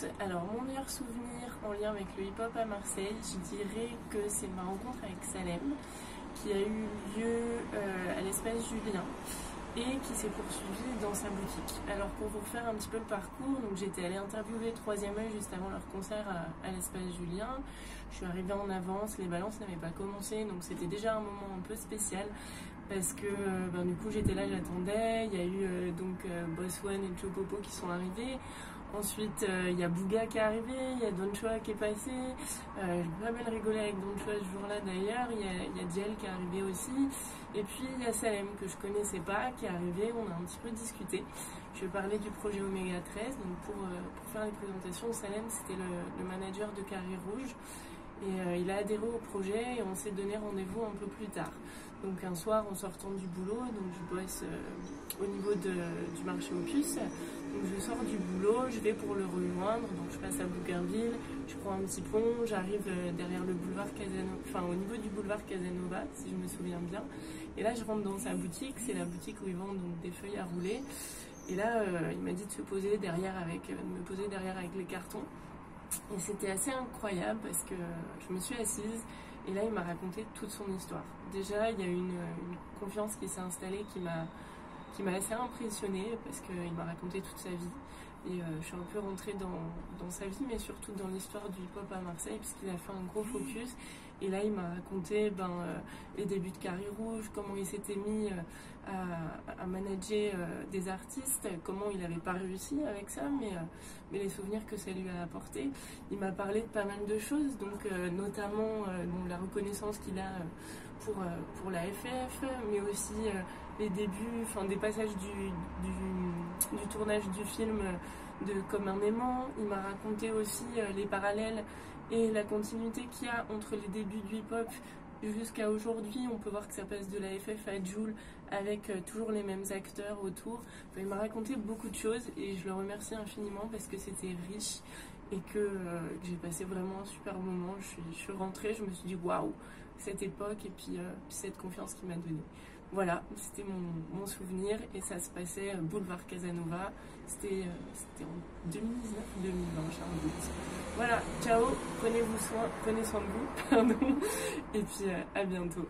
tous. Alors mon meilleur souvenir en lien avec le hip-hop à Marseille, je dirais que c'est ma rencontre avec Salem qui a eu lieu à l'espace Julien et qui s'est poursuivie dans sa boutique. Alors pour vous faire un petit peu le parcours, donc j'étais allée interviewer Troisième Œil juste avant leur concert à l'espace Julien. Je suis arrivée en avance, les balances n'avaient pas commencé, donc c'était déjà un moment un peu spécial parce que du coup j'étais là, j'attendais. Il y a eu Boss One et Joe Popo qui sont arrivés. Ensuite, il y a Bouga qui est arrivé, il y a Don Chua qui est passé. J'ai pas mal rigolé avec Don Chua ce jour-là d'ailleurs. Il y a Diel qui est arrivé aussi. Et puis il y a Salem que je connaissais pas qui est arrivé. On a un petit peu discuté. Je vais parler du projet Oméga 13. Donc pour faire les présentations, Salem c'était le manager de Carré Rouge. Et il a adhéré au projet et on s'est donné rendez-vous un peu plus tard. Donc un soir en sortant du boulot, donc je bosse au niveau du marché Opus. Donc je sors du boulot, je vais pour le rejoindre, donc je passe à Bougainville, je prends un petit pont, j'arrive derrière le boulevard Casanova, enfin au niveau du boulevard Casanova, si je me souviens bien. Et là je rentre dans sa boutique, c'est la boutique où ils vendent donc des feuilles à rouler. Et là il m'a dit de me poser derrière avec les cartons. Et c'était assez incroyable parce que je me suis assise et là il m'a raconté toute son histoire. Déjà il y a eu une confiance qui s'est installée qui m'a assez impressionnée parce qu'il m'a raconté toute sa vie. Et je suis un peu rentrée dans sa vie, mais surtout dans l'histoire du hip-hop à Marseille, puisqu'il a fait un gros focus. Et là, il m'a raconté les débuts de Carré Rouge, comment il s'était mis à manager des artistes, comment il n'avait pas réussi avec ça, mais les souvenirs que ça lui a apporté. Il m'a parlé de pas mal de choses, donc notamment la reconnaissance qu'il a pour la FF, mais aussi les débuts, des passages du tournage du film de Comme un aimant. Il m'a raconté aussi les parallèles et la continuité qu'il y a entre les débuts du hip-hop jusqu'à aujourd'hui. On peut voir que ça passe de la FF à Jul avec toujours les mêmes acteurs autour. Enfin, il m'a raconté beaucoup de choses et je le remercie infiniment parce que c'était riche et que j'ai passé vraiment un super moment. Je suis rentrée, je me suis dit waouh, cette époque et puis cette confiance qu'il m'a donnée. Voilà, c'était mon souvenir et ça se passait boulevard Casanova. C'était en 2019 ou 2020, j'ai un doute. Voilà, ciao, prenez soin de vous, pardon, et puis à bientôt.